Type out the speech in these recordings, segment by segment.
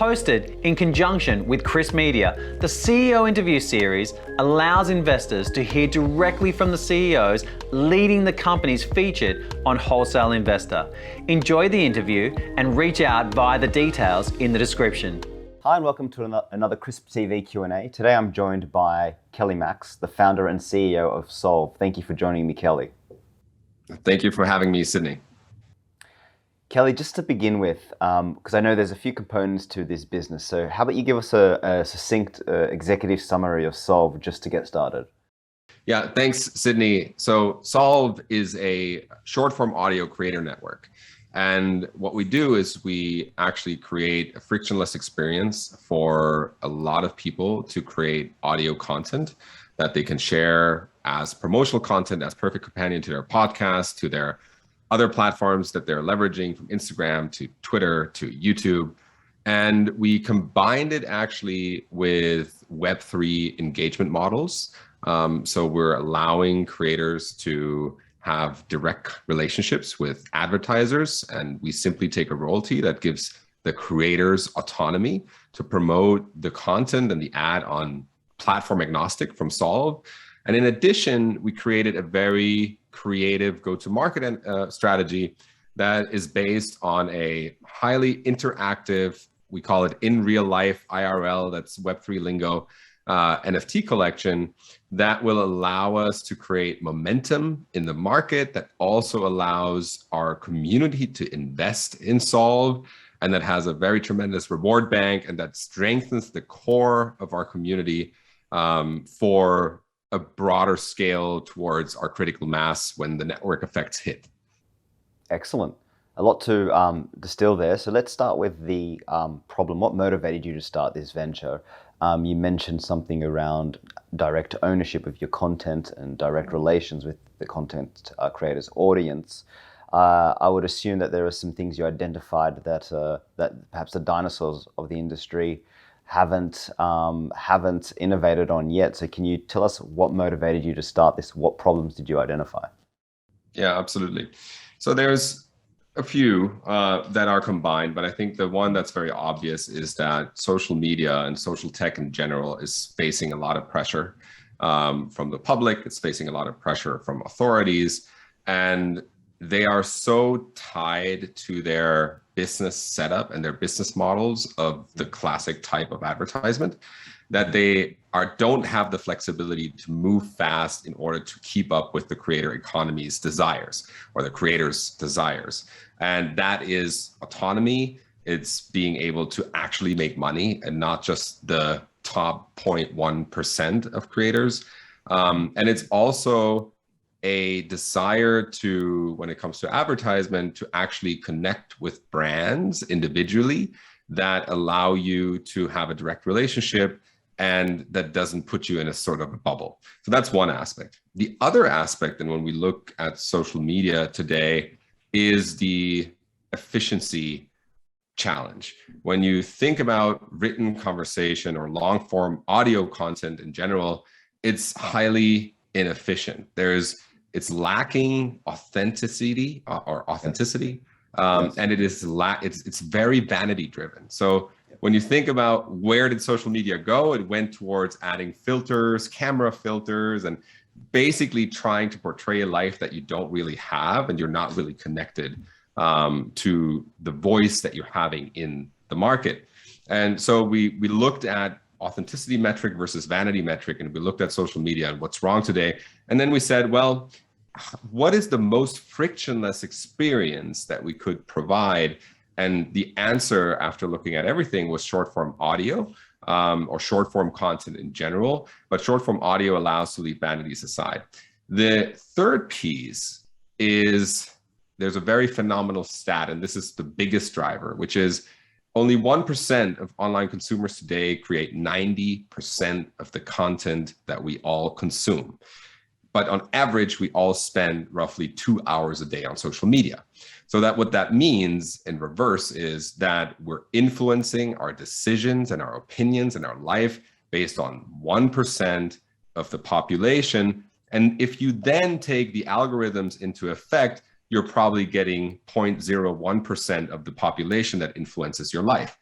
Hosted in conjunction with Chris Media, the CEO interview series allows investors to hear directly from the CEOs leading the companies featured on Wholesale Investor. Enjoy the interview and reach out via the details in the description. Hi and welcome to another Crisp TV Q&A. Today I'm joined by Kelly Max, the founder and CEO of Solvv. Thank you for joining me, Kelly. Thank you for having me, Sydney. Kelly, just to begin with, because I know there's a few components to this business, so how about you give us a succinct executive summary of Solvv just to get started? Yeah, thanks, Sydney. So Solvv is a short-form audio creator network. And what we do is we actually create a frictionless experience for a lot of people to create audio content that they can share as promotional content, as perfect companion to their podcast, to their other platforms that they're leveraging, from Instagram to Twitter to YouTube. And we combined it actually with Web3 engagement models. So we're allowing creators to have direct relationships with advertisers, and we simply take a royalty that gives the creators autonomy to promote the content and the ad on platform agnostic from Solvv. And in addition, we created a very creative go-to-market strategy that is based on a highly interactive, we call it in real life IRL, that's Web3 lingo, NFT collection that will allow us to create momentum in the market, that also allows our community to invest in Solvv, and that has a very tremendous reward bank, and that strengthens the core of our community for a broader scale towards our critical mass when the network effects hit. Excellent. A lot to distill there. So let's start with the problem. What motivated you to start this venture? You mentioned something around direct ownership of your content and direct relations with the content creator's audience. I would assume that there are some things you identified that perhaps the dinosaurs of the industry haven't innovated on yet. So can you tell us what motivated you to start this? What problems did you identify? Yeah, absolutely. So there's a few that are combined, but I think the one that's very obvious is that social media and social tech in general is facing a lot of pressure from the public. It's facing a lot of pressure from authorities, and they are so tied to their business setup and their business models of the classic type of advertisement that they don't have the flexibility to move fast in order to keep up with the creator economy's desires or the creator's desires. And that is autonomy. It's being able to actually make money and not just the top 0.1% of creators. And it's also a desire to, when it comes to advertisement, to actually connect with brands individually that allow you to have a direct relationship and that doesn't put you in a sort of a bubble. So that's one aspect. The other aspect, and when we look at social media today, is the efficiency challenge. When you think about written conversation or long form audio content in general, it's highly inefficient. It's lacking authenticity and it's very vanity driven. So when you think about where did social media go, it went towards adding filters, camera filters, and basically trying to portray a life that you don't really have, and you're not really connected to the voice that you're having in the market. And so we looked at authenticity metric versus vanity metric, and we looked at social media and what's wrong today. And then we said, well, what is the most frictionless experience that we could provide? And the answer, after looking at everything, was short form audio or short form content in general. But short form audio allows to leave vanities aside. The third piece is there's a very phenomenal stat, and this is the biggest driver, which is only 1% of online consumers today create 90% of the content that we all consume. But on average, we all spend roughly 2 hours a day on social media. So that what that means in reverse is that we're influencing our decisions and our opinions and our life based on 1% of the population. And if you then take the algorithms into effect, you're probably getting 0.01% of the population that influences your life.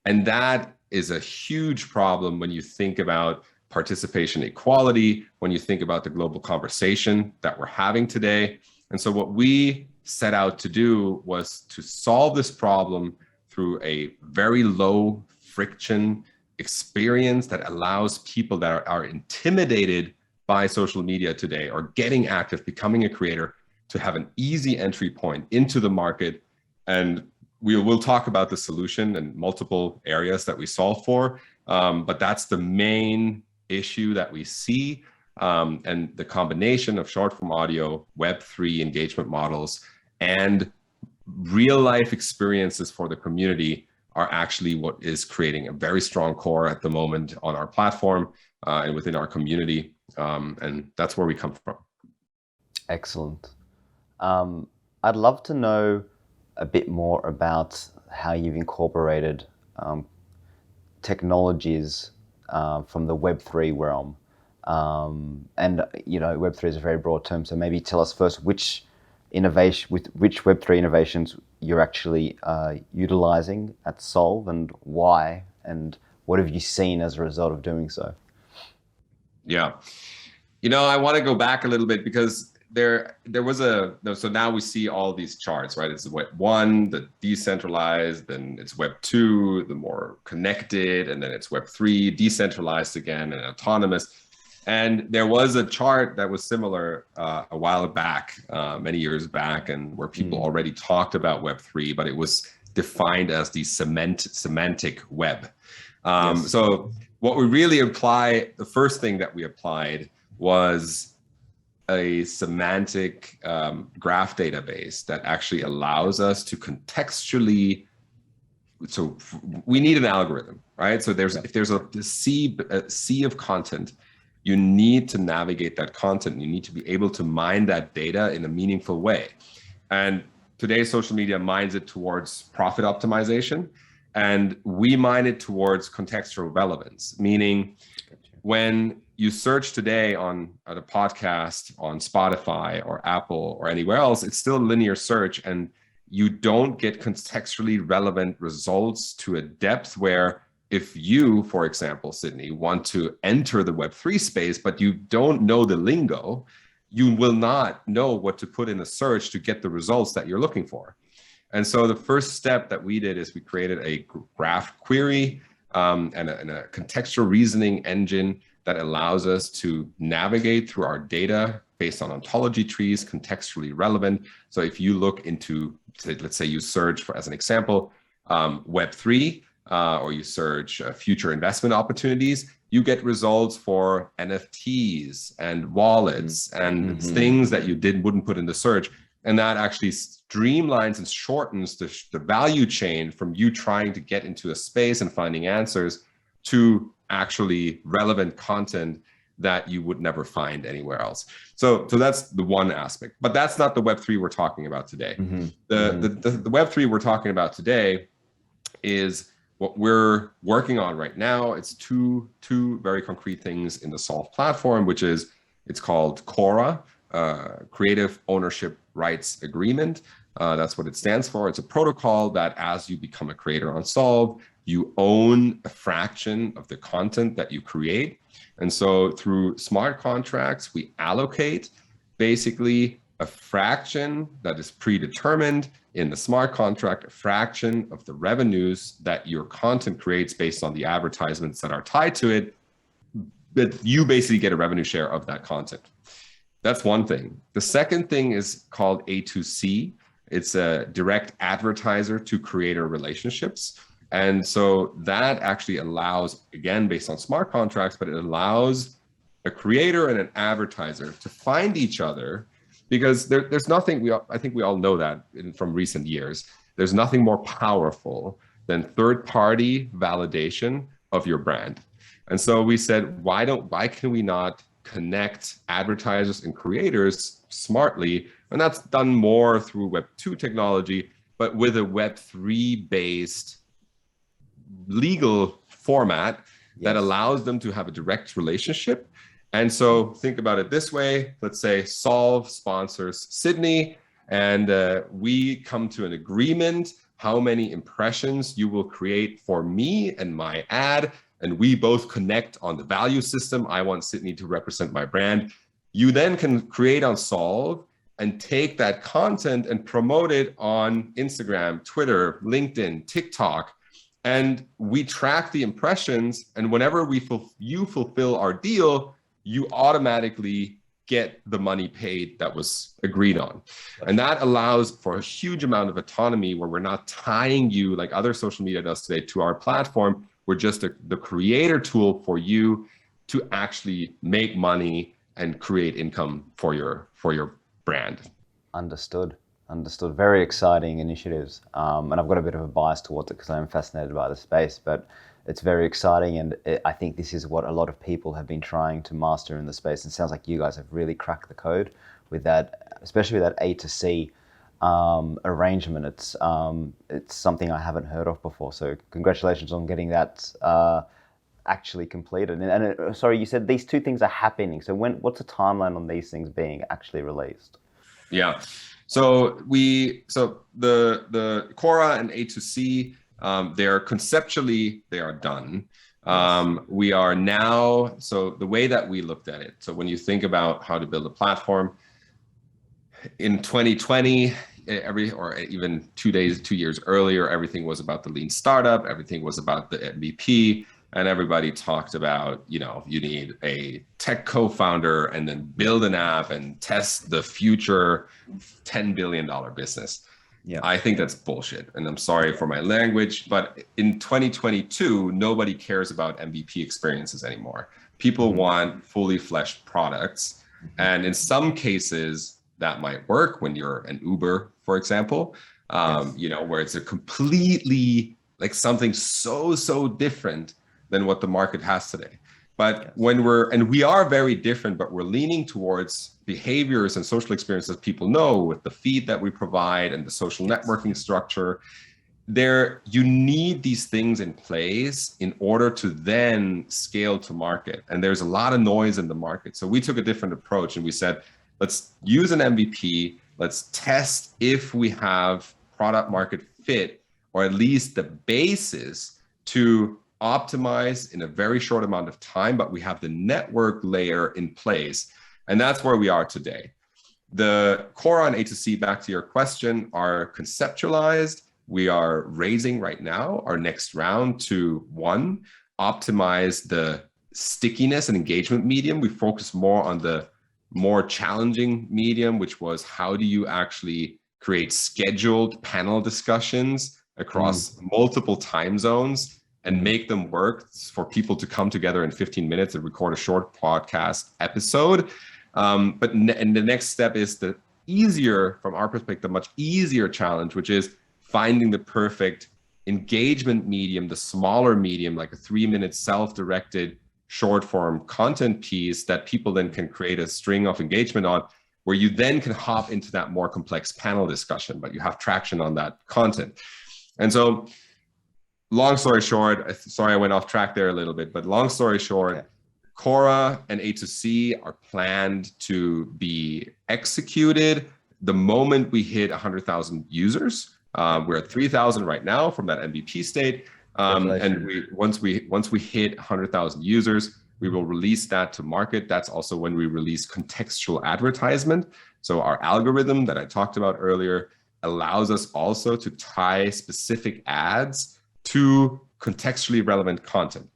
And that is a huge problem when you think about participation equality, when you think about the global conversation that we're having today. And so what we set out to do was to solve this problem through a very low friction experience that allows people that are intimidated by social media today or getting active, becoming a creator, to have an easy entry point into the market. And we'll talk about the solution and multiple areas that we solve for, but that's the main issue that we see. And the combination of short form audio, Web3 engagement models, and real life experiences for the community are actually what is creating a very strong core at the moment on our platform and within our community. And that's where we come from. Excellent. I'd love to know a bit more about how you've incorporated technologies from the Web3 realm. And Web3 is a very broad term, so maybe tell us first which Web3 innovations you're actually utilizing at Solvv and why, and what have you seen as a result of doing so? Yeah, I want to go back a little bit because there was so now we see all these charts, right? It's Web 1, the decentralized, then it's Web 2, the more connected, and then it's Web 3, decentralized again and autonomous. And there was a chart that was similar a while back, many years back, and where people already talked about Web 3, but it was defined as the semantic web. Yes. So what we really the first thing that we applied was a semantic graph database that actually allows us to contextually, so we need an algorithm, right? So if there's a sea of content, you need to navigate that content. You need to be able to mine that data in a meaningful way. And today, social media mines it towards profit optimization, and we mine it towards contextual relevance, meaning when you search today on a podcast on Spotify or Apple or anywhere else, it's still a linear search, and you don't get contextually relevant results to a depth where if you, for example, Sydney, want to enter the Web3 space, but you don't know the lingo, you will not know what to put in a search to get the results that you're looking for. And so the first step that we did is we created a graph query and a contextual reasoning engine that allows us to navigate through our data based on ontology trees, contextually relevant. So if you look into, let's say you search for, as an example, Web3, or you search future investment opportunities, you get results for NFTs and wallets and things that you wouldn't put in the search. And that actually streamlines and shortens the value chain from you trying to get into a space and finding answers to actually relevant content that you would never find anywhere else. So that's the one aspect, but that's not the Web3 we're talking about today. The Web3 we're talking about today is what we're working on right now. It's two very concrete things in the Solvv platform, which is, it's called CORA, Creative Ownership Rights Agreement. That's what it stands for. It's a protocol that as you become a creator on Solvv, you own a fraction of the content that you create. And so through smart contracts, we allocate basically a fraction that is predetermined in the smart contract, a fraction of the revenues that your content creates based on the advertisements that are tied to it, but you basically get a revenue share of that content. That's one thing. The second thing is called A2C. It's a direct advertiser to creator relationships. And so that actually allows, again, based on smart contracts, but it allows a creator and an advertiser to find each other, because there's nothing, I think we all know that from recent years, there's nothing more powerful than third-party validation of your brand. And so we said, why can we not connect advertisers and creators smartly? And that's done more through Web 2 technology, but with a Web 3 based legal format that allows them to have a direct relationship. And so think about it this way. Let's say Solvv sponsors Sydney, And we come to an agreement how many impressions you will create for me and my ad. And we both connect on the value system. I want Sydney to represent my brand. You then can create on Solvv and take that content and promote it on Instagram, Twitter, LinkedIn, TikTok. And we track the impressions. And whenever you fulfill our deal, you automatically get the money paid that was agreed on. And that allows for a huge amount of autonomy where we're not tying you like other social media does today to our platform. We're just the creator tool for you to actually make money and create income for your brand. Understood. Very exciting initiatives. And I've got a bit of a bias towards it because I'm fascinated by the space, but it's very exciting. And I think this is what a lot of people have been trying to master in the space. It sounds like you guys have really cracked the code with that, especially with that A to C arrangement. It's something I haven't heard of before. So congratulations on getting that actually completed. And sorry, you said these two things are happening. So what's the timeline on these things being actually released? Yeah. So the Quora and A2C, they are conceptually, they are done. We are now, so the way that we looked at it, so when you think about how to build a platform in 2020, or even 2 years earlier, everything was about the lean startup, everything was about the MVP, and everybody talked about, you need a tech co-founder and then build an app and test the future $10 billion business. Yeah, I think that's bullshit. And I'm sorry for my language, but in 2022, nobody cares about MVP experiences anymore. People want fully fleshed products. And in some cases, that might work when you're an Uber, for example, where it's a completely like something so different than what the market has today. But when we are very different, but we're leaning towards behaviors and social experiences people know with the feed that we provide and the social networking structure. You need these things in place in order to then scale to market. And there's a lot of noise in the market. So we took a different approach and we said, let's use an MVP. Let's test if we have product market fit, or at least the basis to optimize in a very short amount of time, but we have the network layer in place. And that's where we are today. The Quora and A2C, back to your question, are conceptualized. We are raising right now our next round to optimize the stickiness and engagement medium. We focus more on the more challenging medium, which was how do you actually create scheduled panel discussions across multiple time zones and make them work for people to come together in 15 minutes and record a short podcast episode. And the next step is the easier, from our perspective, much easier challenge, which is finding the perfect engagement medium, the smaller medium, like a 3-minute self-directed short form content piece that people then can create a string of engagement on, where you then can hop into that more complex panel discussion, but you have traction on that content. And so, long story short, sorry I went off track there a little bit, but long story short, Quora and A2C are planned to be executed the moment we hit 100,000 users. We're at 3,000 right now from that MVP state. And once we hit 100,000 users, we will release that to market. That's also when we release contextual advertisement. So our algorithm that I talked about earlier allows us also to tie specific ads to contextually relevant content.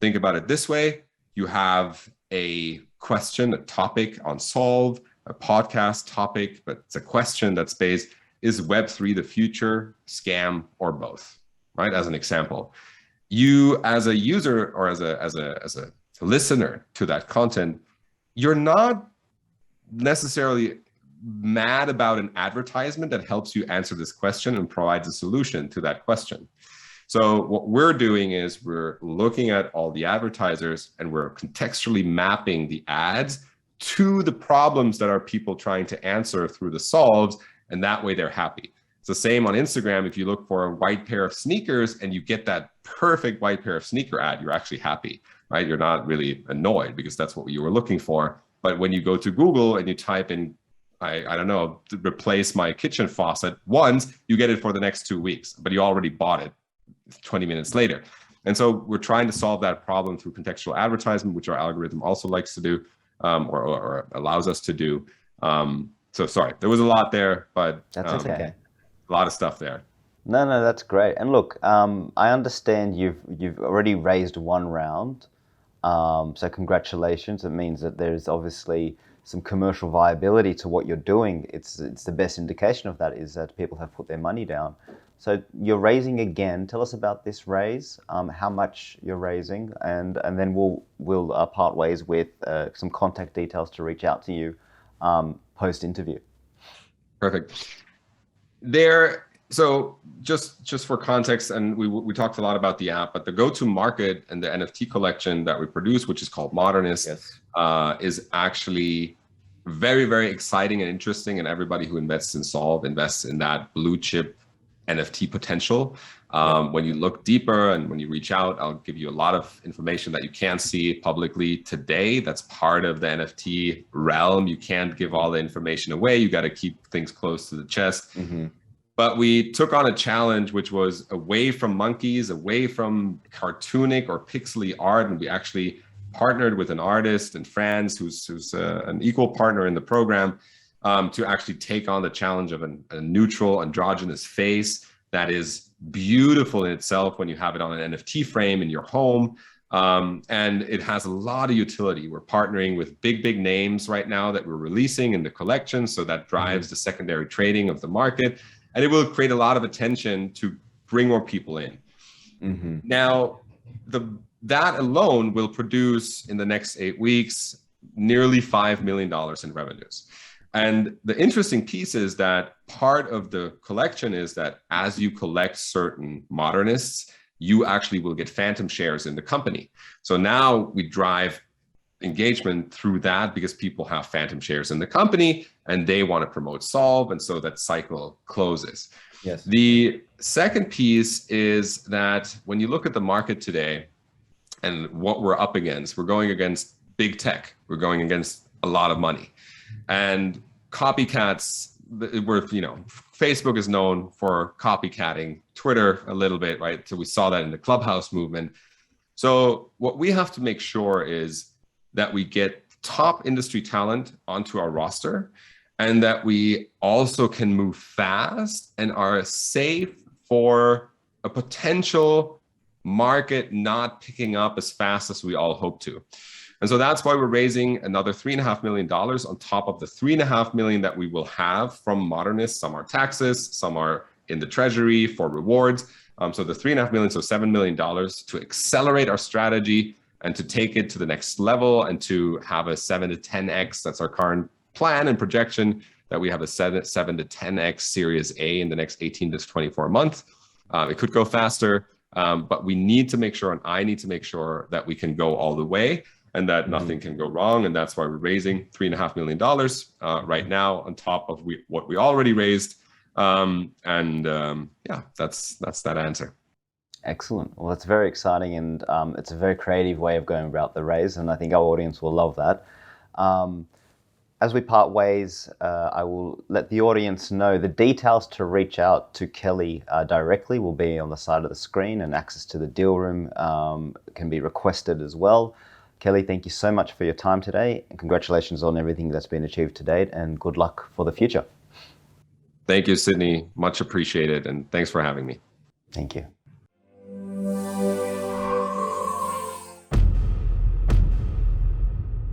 Think about it this way. You have a question, a topic on Solvv, a podcast topic, but it's a question that's based, is Web3 the future, scam, or both, right? As an example, you as a user or as a listener to that content, you're not necessarily mad about an advertisement that helps you answer this question and provides a solution to that question. So what we're doing is we're looking at all the advertisers and we're contextually mapping the ads to the problems that are people trying to answer through the solves, and that way they're happy. It's the same on Instagram. If you look for a white pair of sneakers and you get that perfect white pair of sneaker ad, you're actually happy, right? You're not really annoyed because that's what you were looking for. But when you go to Google and you type in I don't know, to replace my kitchen faucet once, you get it for the next 2 weeks, but you already bought it 20 minutes later. And so we're trying to solve that problem through contextual advertisement, which our algorithm also likes to do, or allows us to do. So sorry, there was a lot there, but That's okay. a lot of stuff there. No, that's great. And look, I understand you've already raised one round, so congratulations. It means that there's obviously some commercial viability to what you're doing. It's the best indication of that is that people have put their money down. So you're raising again. Tell us about this raise, how much you're raising, and then we'll part ways with some contact details to reach out to you post interview. Perfect. So just for context, and we talked a lot about the app, but the go-to market and the NFT collection that we produce, which is called Modernist, Yes. is actually very, very exciting and interesting. And everybody who invests in Solvv invests in that blue chip NFT potential. When you look deeper and when you reach out, I'll give you a lot of information that you can't see publicly today. That's part of the NFT realm. You can't give all the information away. You got to keep things close to the chest. Mm-hmm. But we took on a challenge, which was away from monkeys, away from cartoonic or pixely art. And we actually partnered with an artist in France who's an equal partner in the program to actually take on the challenge of a neutral androgynous face that is beautiful in itself when you have it on an NFT frame in your home. And it has a lot of utility. We're partnering with big names right now that we're releasing in the collection. So that drives the secondary trading of the market. And it will create a lot of attention to bring more people in. Mm-hmm. Now, that alone will produce in the next 8 weeks nearly $5 million in revenues. And the interesting piece is that part of the collection is that as you collect certain modernists, you actually will get phantom shares in the company. So now we drive engagement through that because people have phantom shares in the company and they want to promote Solvv, and so that cycle closes. Yes. The second piece is that when you look at the market today and what we're up against, we're going against big tech, we're going against a lot of money, and copycats. Facebook is known for copycatting, Twitter a little bit, right? So we saw that in the Clubhouse movement. So what we have to make sure is that we get top industry talent onto our roster, and that we also can move fast and are safe for a potential market not picking up as fast as we all hope to. And so that's why we're raising another $3.5 million on top of the $3.5 million that we will have from Modernists. Some are taxes, some are in the treasury for rewards. So the $3.5 million, so $7 million to accelerate our strategy and to take it to the next level and to have a 7 to 10x. That's our current plan and projection, that we have a 7 to 10x Series A in the next 18 to 24 months. It could go faster, but we need to make sure, and I need to make sure, that we can go all the way and that nothing can go wrong. And that's why we're raising $3.5 million right now on top of what we already raised. Yeah, that's that answer. Excellent. Well, that's very exciting, and it's a very creative way of going about the raise, and I think our audience will love that. As we part ways, I will let the audience know the details to reach out to Kelly directly will be on the side of the screen, and access to the deal room can be requested as well. Kelly, thank you so much for your time today, and congratulations on everything that's been achieved to date, and good luck for the future. Thank you, Sydney. Much appreciated, and thanks for having me. Thank you.